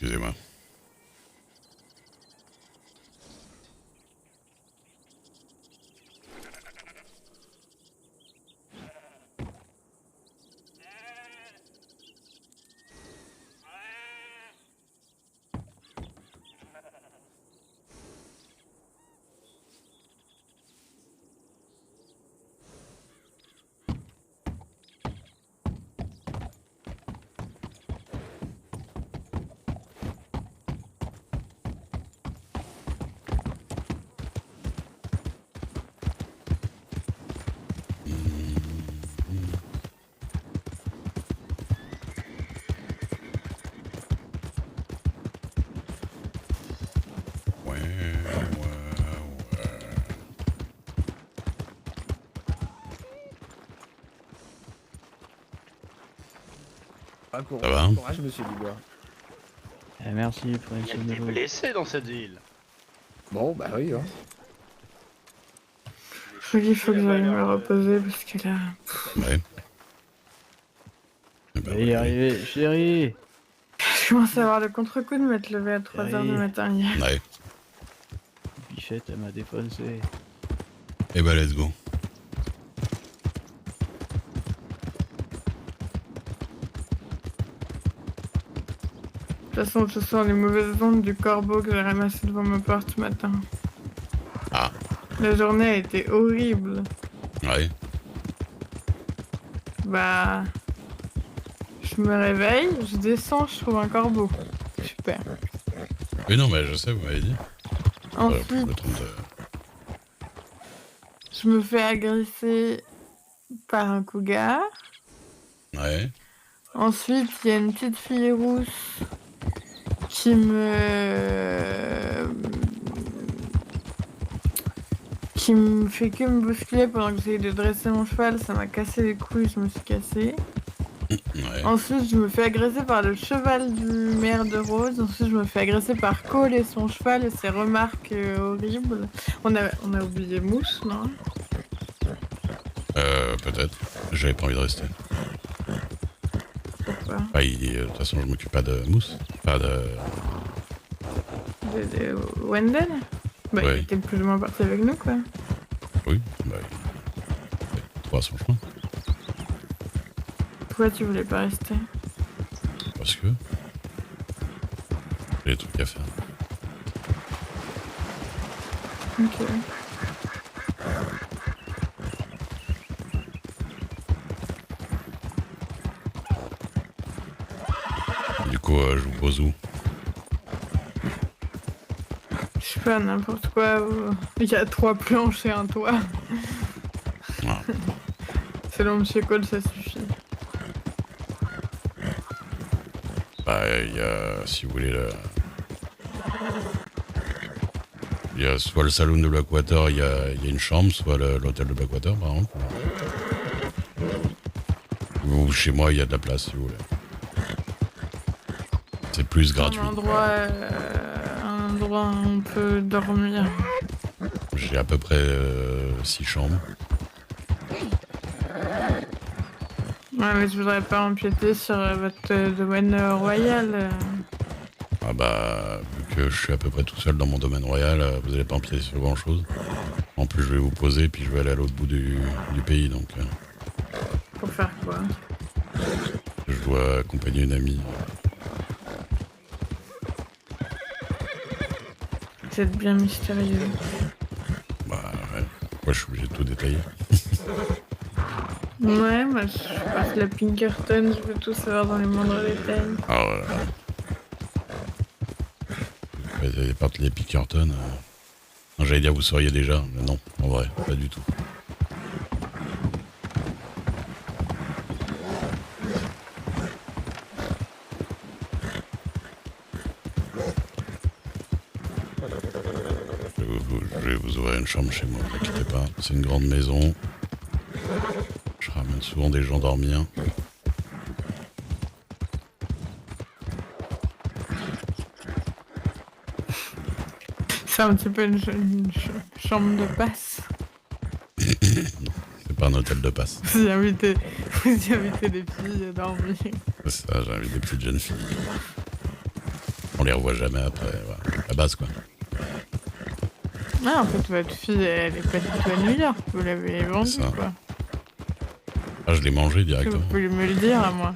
Excusez-moi. Ah, Ça va hein? courage, monsieur Dubois. Merci pour Il y a une des semaine. blessés dans cette ville. Bon, bah oui, hein. Il faut que j'aille me reposer parce que là. Ouais. Eh ben, On va y arriver, chérie. Je commence à avoir le contre-coup de m'être levé à 3h du matin hier. Ouais. Bichette, elle m'a défoncé. Eh ben, let's go. De toute façon, ce sont les mauvaises ondes du corbeau que j'ai ramassé devant ma porte ce matin. Ah. La journée a été horrible. Ouais. Bah. Je me réveille, je descends, je trouve un corbeau. Super. Oui, non, mais je sais, vous m'avez dit. Ensuite, Le truc de... je me fais agresser par un cougar. Ouais. Ensuite, il y a une petite fille rousse qui me fait que me bousculer pendant que j'essayais de dresser mon cheval. Ça m'a cassé les couilles, je me suis cassée. Ouais. Ensuite, je me fais agresser par le cheval du maire de Rose. Ensuite, je me fais agresser par Cole et son cheval et ses remarques horribles. On a oublié Mousse, non? Peut-être. J'avais pas envie de rester. Pourquoi? Ah, de toute façon, je m'occupe pas de Mousse. Pas de... De Wendell? Bah, Ouais. il était plus ou moins parti avec nous, quoi. Oui, bah... il fait trop à son chemin. Pourquoi tu voulais pas rester? Parce que... j'ai des trucs à faire. Ok. Du coup, je vous pose où? Je sais pas, n'importe quoi. Il y a 3 planches et un toit. Ah. Selon Monsieur Cole, ça suffit. Bah, il y a... si vous voulez, il y a soit le saloon de Blackwater, il y a une chambre, soit l'hôtel de Blackwater, par exemple. Ou chez moi, il y a de la place, si vous voulez. C'est plus gratuit. Un endroit où on peut dormir. J'ai à peu près 6 chambres. Ouais, mais je voudrais pas empiéter sur votre domaine royal. Ah bah, vu que je suis à peu près tout seul dans mon domaine royal, vous n'allez pas empiéter sur grand chose. En plus, je vais vous poser, puis je vais aller à l'autre bout du pays, donc... Pour faire quoi? je dois accompagner une amie. Vous êtes bien mystérieux. Bah ouais, moi je suis obligé de tout détailler. Ouais, moi je passe la Pinkerton, je veux tout savoir dans les moindres détails. Ah ouais. Les Pinkerton... Non, j'allais dire vous sauriez déjà, mais non, en vrai, pas du tout. Je vais vous ouvrir une chambre chez moi, ne inquiétez pas. C'est une grande maison. Je ramène souvent des gens dormir. C'est un petit peu une chambre de passe. C'est pas un hôtel de passe. Vous y invitez des filles à dormir. C'est ça, j'invite des petites jeunes filles. On les revoit jamais après, voilà. La base, quoi. Ah, en fait, votre fille, elle est pas du tout à New York. Vous l'avez vendue, ça. quoi. Ah, je l'ai mangé Vous directement. pouvez me le dire à moi.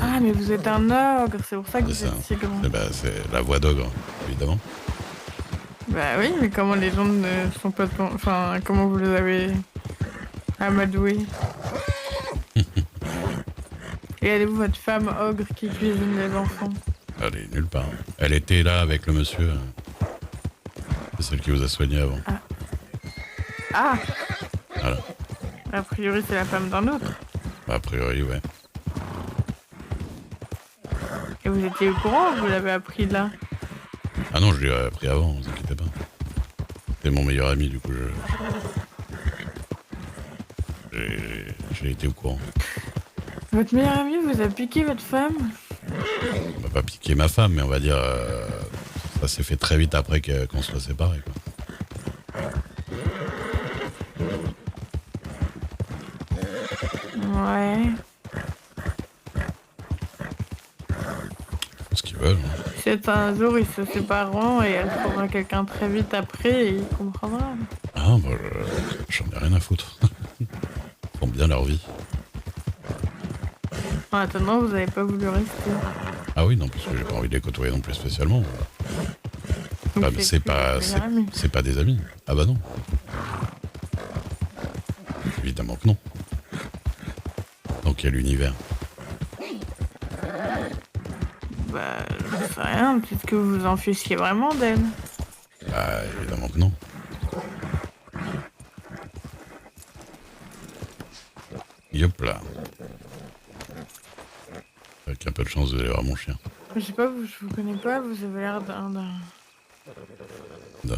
Ah, mais vous êtes un ogre, c'est pour ça que C'est vous ça. êtes si grand. C'est la voix d'ogre, évidemment. Bah oui, mais comment les gens ne sont pas... Enfin, comment vous les avez amadoués? Et allez-vous, votre femme ogre qui cuisine les enfants? Elle est nulle part. Elle était là avec le monsieur. C'est celle qui vous a soigné avant. Ah, Voilà. a priori, c'est la femme d'un autre. A priori, ouais. Et vous étiez au courant ou vous l'avez appris là? Ah non, je l'ai appris avant, vous inquiétez pas. C'est mon meilleur ami, du coup, j'ai été au courant. Votre meilleur ami vous a piqué votre femme? On m'a pas piqué ma femme, mais on va dire... ça s'est fait très vite après qu'on soit séparés, quoi. Ouais. Ce qu'ils veulent. Hein. C'est un jour, ils se sépareront et elle trouvera quelqu'un très vite après et il comprendra. Ah, bah, j'en ai rien à foutre. Ils font bien leur vie. En attendant, vous avez pas voulu rester. Ah oui, non, parce que j'ai pas envie de les côtoyer non plus spécialement. Donc Ah, mais c'est plus pas, votre meilleur ami. c'est pas des amis. Ah bah non. Évidemment que non. Donc il y a l'univers. Bah, je sais rien, peut-être que vous vous en fichiez vraiment d'elle. Bah évidemment que non. Yop là. Avec un peu de chance, vous allez voir mon chien. Je sais pas, je vous connais pas, vous avez l'air Non.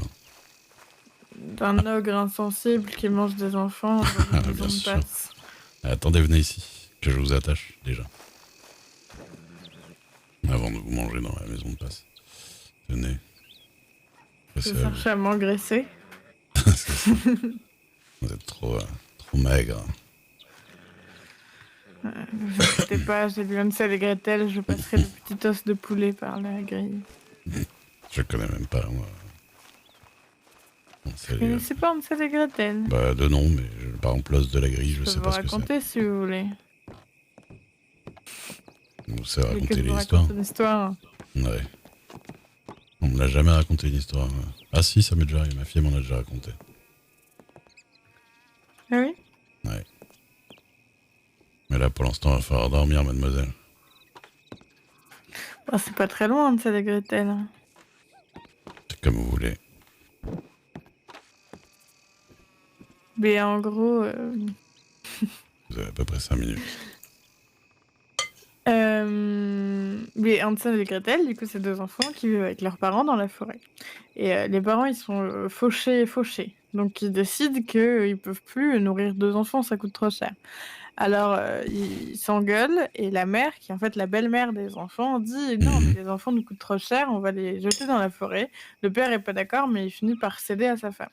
d'un ogre insensible qui mange des enfants dans Ah, une bien maison de sûr. passe. Attendez, venez ici, que je vous attache déjà. Avant de vous manger dans la maison de passe. Venez. Vous Passez à vous. cherchez à m'engraisser. C'est ça. Vous êtes trop maigre. Ne vous inquiétez pas, j'ai lu Hansel et Gretel, je passerai le petit os de poulet par la grille. Je connais même pas, moi. Bon, Vous c'est connaissez pas Hansel et Gretel? bah, de nom, mais par exemple, l'os de la grille, je Je sais peux vous pas ce que c'est. raconter si vous voulez. Vous savez Vous voulez que raconter je vous l'histoire. raconte une histoire? Ouais. On me l'a jamais raconté une histoire. Ah si, ça m'est déjà arrivé. Ma fille m'en a déjà raconté. Ah oui? Ouais. Mais là, pour l'instant, il va falloir dormir, mademoiselle. Bah, c'est pas très loin Hansel et Gretel. C'est comme vous voulez. Mais en gros, Vous avez à peu près 5 minutes. mais Hansel et Gretel, du coup, c'est deux enfants qui vivent avec leurs parents dans la forêt. Et les parents, ils sont fauchés. Donc, ils décident qu'ils peuvent plus nourrir deux enfants, ça coûte trop cher. Alors, ils s'engueulent et la mère, qui est en fait la belle-mère des enfants, dit non, mais les enfants nous coûtent trop cher, on va les jeter dans la forêt. Le père est pas d'accord, mais il finit par céder à sa femme.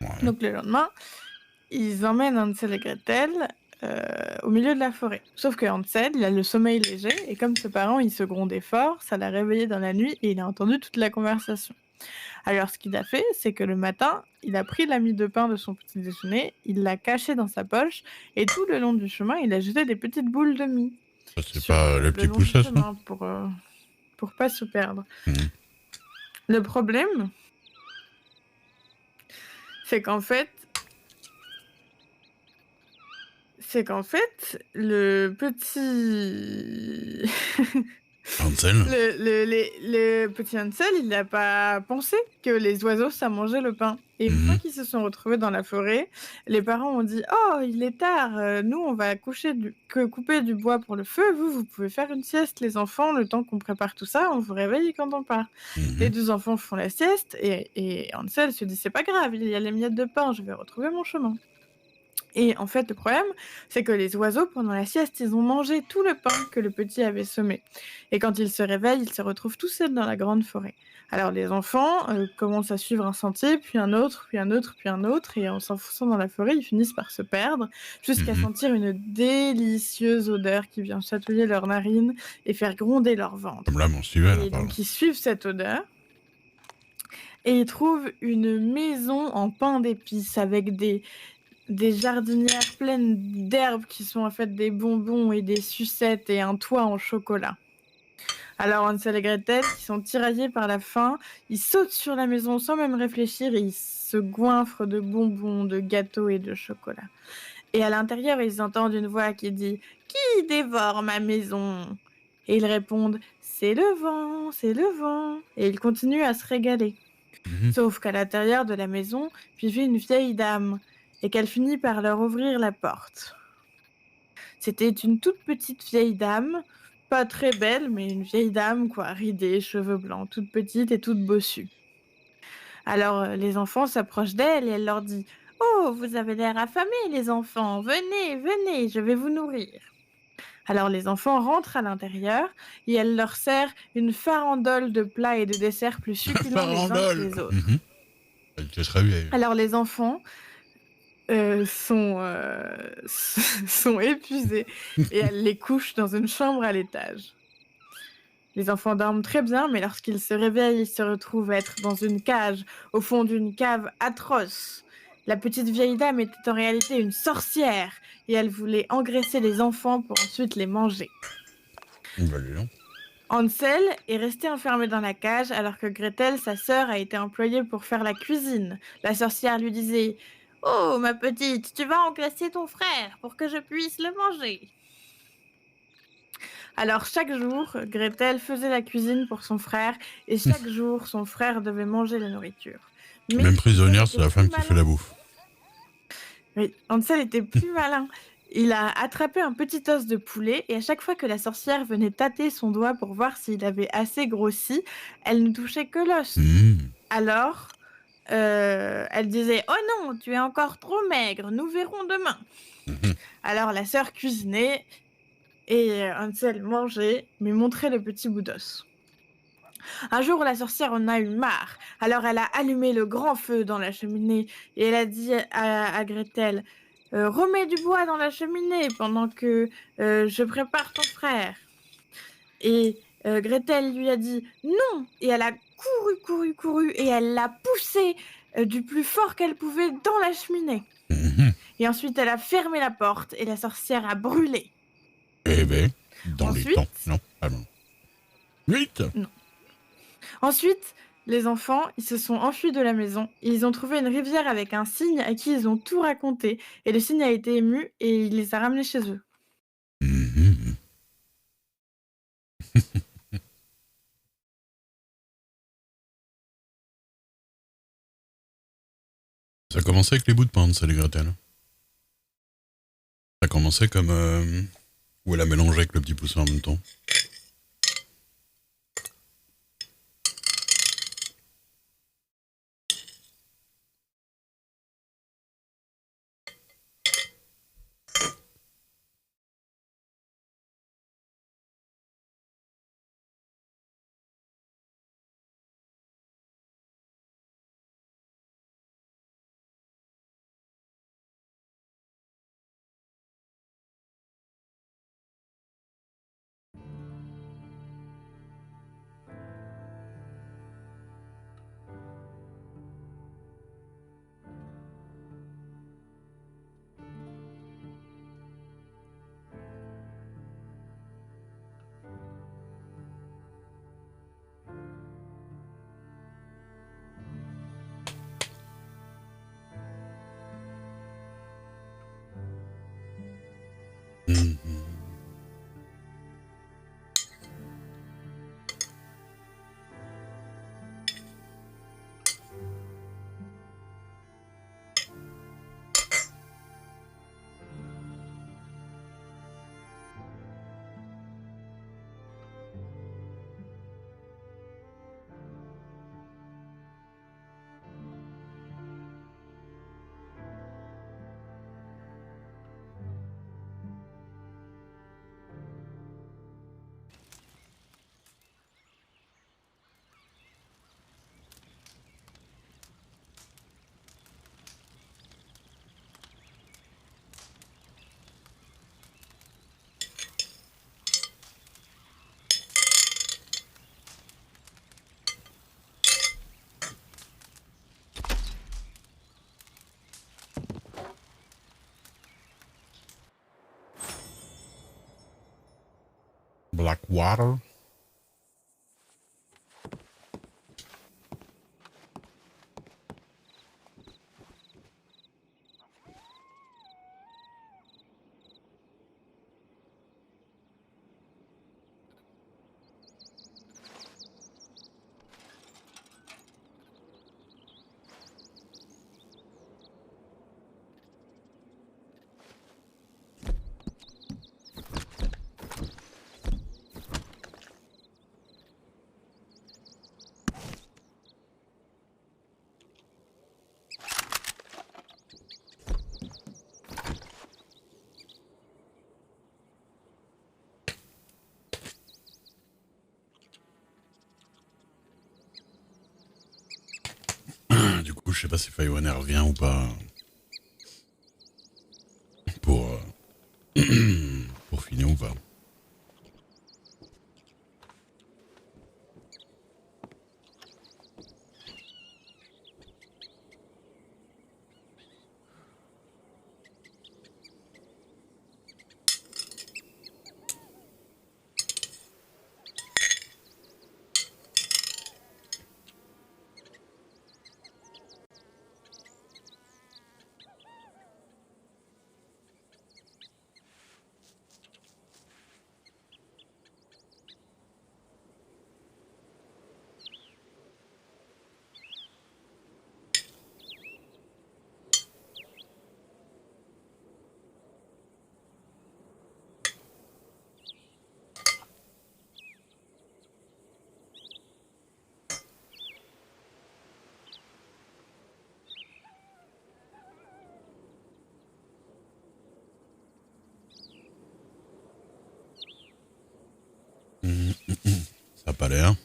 Ouais. Donc, le lendemain, ils emmènent Hansel et Gretel au milieu de la forêt. Sauf que Hansel, il a le sommeil léger et comme ses parents, ils se grondaient fort, ça l'a réveillé dans la nuit et il a entendu toute la conversation. Alors, ce qu'il a fait, c'est que le matin, il a pris la mie de pain de son petit déjeuner, il l'a caché dans sa poche, et tout le long du chemin, il a jeté des petites boules de mie. Ça, c'est sur, pas le le petit long du pousseux, ça? chemin pour pas se perdre. Le problème, c'est qu'en fait, le petit... Hansel? Le petit Hansel, il n'a pas pensé que les oiseaux, ça mangeait le pain. Et une fois qu'ils se sont retrouvés dans la forêt, les parents ont dit « Oh, il est tard, nous, on va couper du bois pour le feu. Vous pouvez faire une sieste, les enfants, le temps qu'on prépare tout ça, on vous réveille quand on part. » Les deux enfants font la sieste et Hansel se dit « C'est pas grave, il y a les miettes de pain, je vais retrouver mon chemin. » Et en fait, le problème, c'est que les oiseaux, pendant la sieste, ils ont mangé tout le pain que le petit avait semé. Et quand il se réveille, il se retrouve tout seul dans la grande forêt. Alors les enfants commencent à suivre un sentier, puis un autre, puis un autre, puis un autre, et en s'enfonçant dans la forêt, ils finissent par se perdre, jusqu'à Mhm. sentir une délicieuse odeur qui vient chatouiller leurs narines et faire gronder leur ventre. Comme là, mon Steven, Et pardon. donc ils suivent cette odeur, et ils trouvent une maison en pain d'épices avec des jardinières pleines d'herbes qui sont en fait des bonbons et des sucettes et un toit en chocolat. Alors Hansel et Gretel, qui sont tiraillés par la faim, ils sautent sur la maison sans même réfléchir et ils se goinfrent de bonbons, de gâteaux et de chocolat. Et à l'intérieur, ils entendent une voix qui dit « Qui dévore ma maison ?» Et ils répondent « C'est le vent, c'est le vent !» Et ils continuent à se régaler. Mhm. Sauf qu'à l'intérieur de la maison vivait une vieille dame et qu'elle finit par leur ouvrir la porte. C'était une toute petite vieille dame, pas très belle, mais une vieille dame, quoi, ridée, cheveux blancs, toute petite et toute bossue. Alors les enfants s'approchent d'elle et elle leur dit « Oh, vous avez l'air affamés, les enfants, venez, venez, je vais vous nourrir. » Alors les enfants rentrent à l'intérieur et elle leur sert une farandole de plats et de desserts plus succulents les uns que Farandole. les autres. Mhm. Elle était très vieille. Alors les enfants sont épuisés et elle les couche dans une chambre à l'étage. Les enfants dorment très bien, mais lorsqu'ils se réveillent, ils se retrouvent être dans une cage, au fond d'une cave atroce. La petite vieille dame était en réalité une sorcière et elle voulait engraisser les enfants pour ensuite les manger. Bah, dis donc. Hansel est resté enfermé dans la cage alors que Gretel, sa sœur, a été employée pour faire la cuisine. La sorcière lui disait « Oh, ma petite, tu vas engraisser ton frère pour que je puisse le manger. » Alors chaque jour, Gretel faisait la cuisine pour son frère et chaque jour, son frère devait manger la nourriture. Mais Même prisonnière, Hansel c'est était la plus femme qui fait malin. la bouffe. Oui, Hansel était plus malin. Il a attrapé un petit os de poulet et à chaque fois que la sorcière venait tâter son doigt pour voir s'il avait assez grossi, elle ne touchait que l'os. Mhm. Alors, elle disait « Oh non, tu es encore trop maigre, nous verrons demain. » Mhm. Alors la sœur cuisinait et Hansel mangeait, mais montrait le petit bout d'os. Un jour, la sorcière en a eu marre. Alors elle a allumé le grand feu dans la cheminée et elle a dit à Gretel remets du bois dans la cheminée pendant que je prépare ton frère. » Et Gretel lui a dit non. Et elle a couru et elle l'a poussé du plus fort qu'elle pouvait dans la cheminée. Mhm. Et ensuite, elle a fermé la porte et la sorcière a brûlé. Eh ben, dans les temps. Ensuite, Non, pardon. Vite. non. Ensuite, les enfants, ils se sont enfuis de la maison et ils ont trouvé une rivière avec un cygne à qui ils ont tout raconté. Et le cygne a été ému et il les a ramenés chez eux. Mhm. Ça commençait avec les bouts de pain, ça, les Gretel. Ça commençait comme où elle a mélangé avec le petit poussin en même temps. Mhm. Blackwater. Du coup, je sais pas si Fireone revient ou pas pour pour finir ou pas. Ça a pas l'air.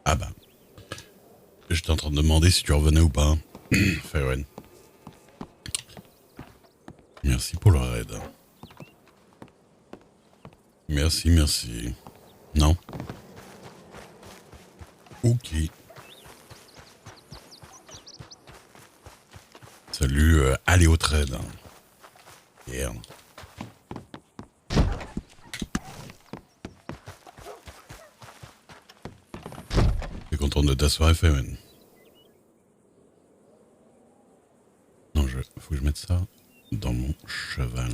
Ah bah. J'étais en train de demander si tu revenais ou pas. Fireone. Merci pour le raid. Merci, merci. Non. Ok. Salut, allez au trade. Yeah. T'es content de ta soirée, Fireone? Non, faut que je mette ça dans mon cheval.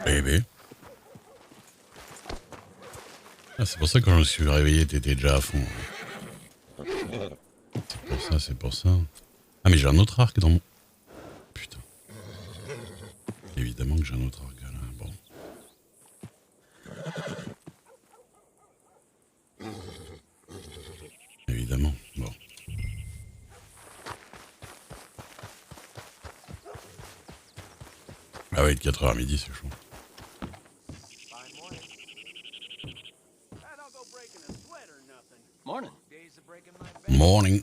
Bébé. Ah, c'est pour ça que quand je me suis réveillé, t'étais déjà à fond. C'est pour ça, c'est pour ça. Ah, mais j'ai un autre arc dans mon... Putain. Évidemment que j'ai un autre arc là. Bon. Évidemment. Bon. Ah ouais, de 4h à midi, c'est chaud. Morning.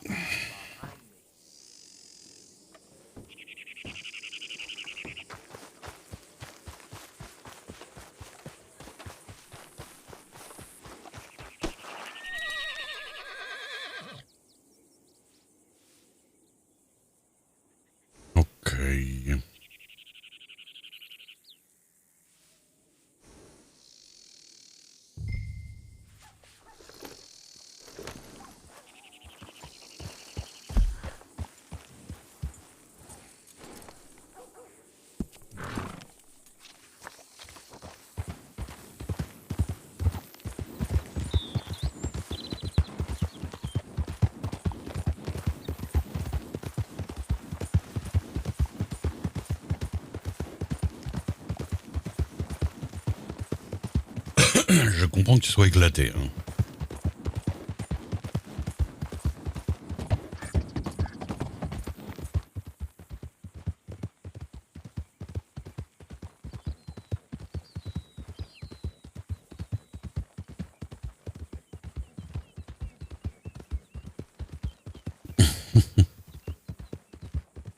Je comprends que tu sois éclaté. Hein.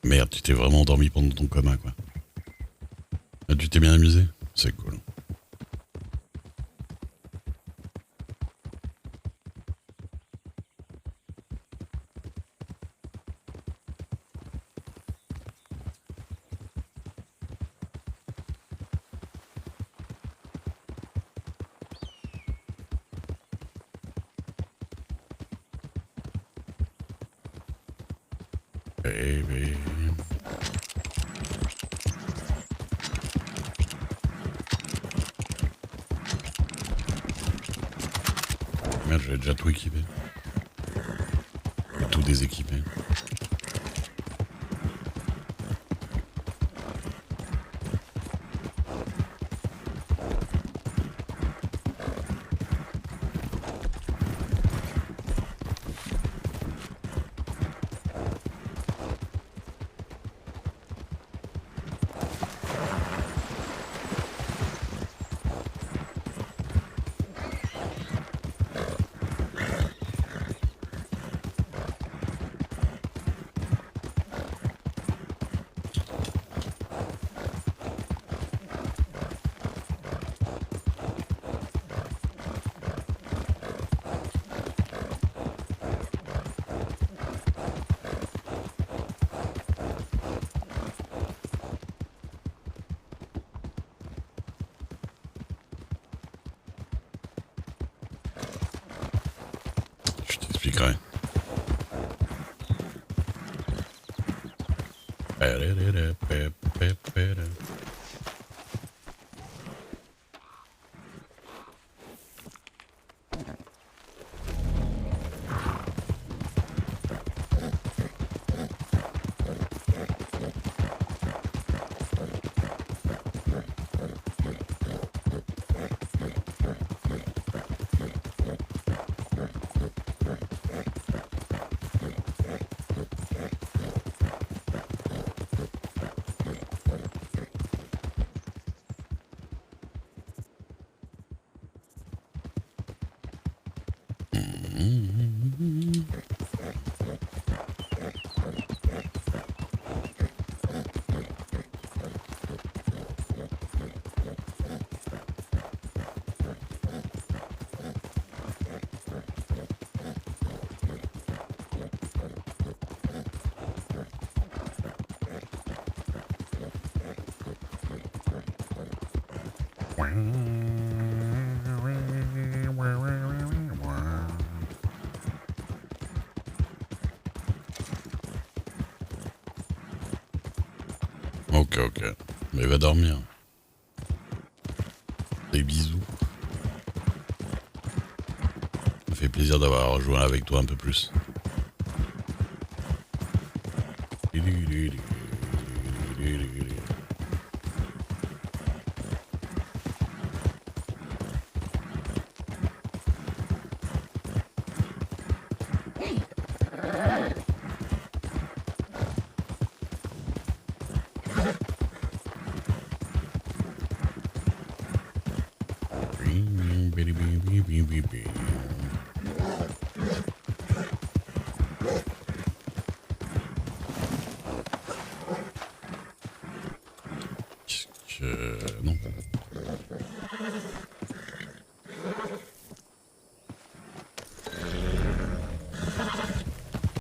Merde, tu t'es vraiment endormi pendant ton coma, quoi. Ah, tu t'es bien amusé? C'est cool. Baby. Merde, j'avais déjà tout équipé. Tout déséquipé. Je t'expliquerai. Ok. Mais va dormir. Des bisous. Ça fait plaisir d'avoir rejoint avec toi un peu plus. Non.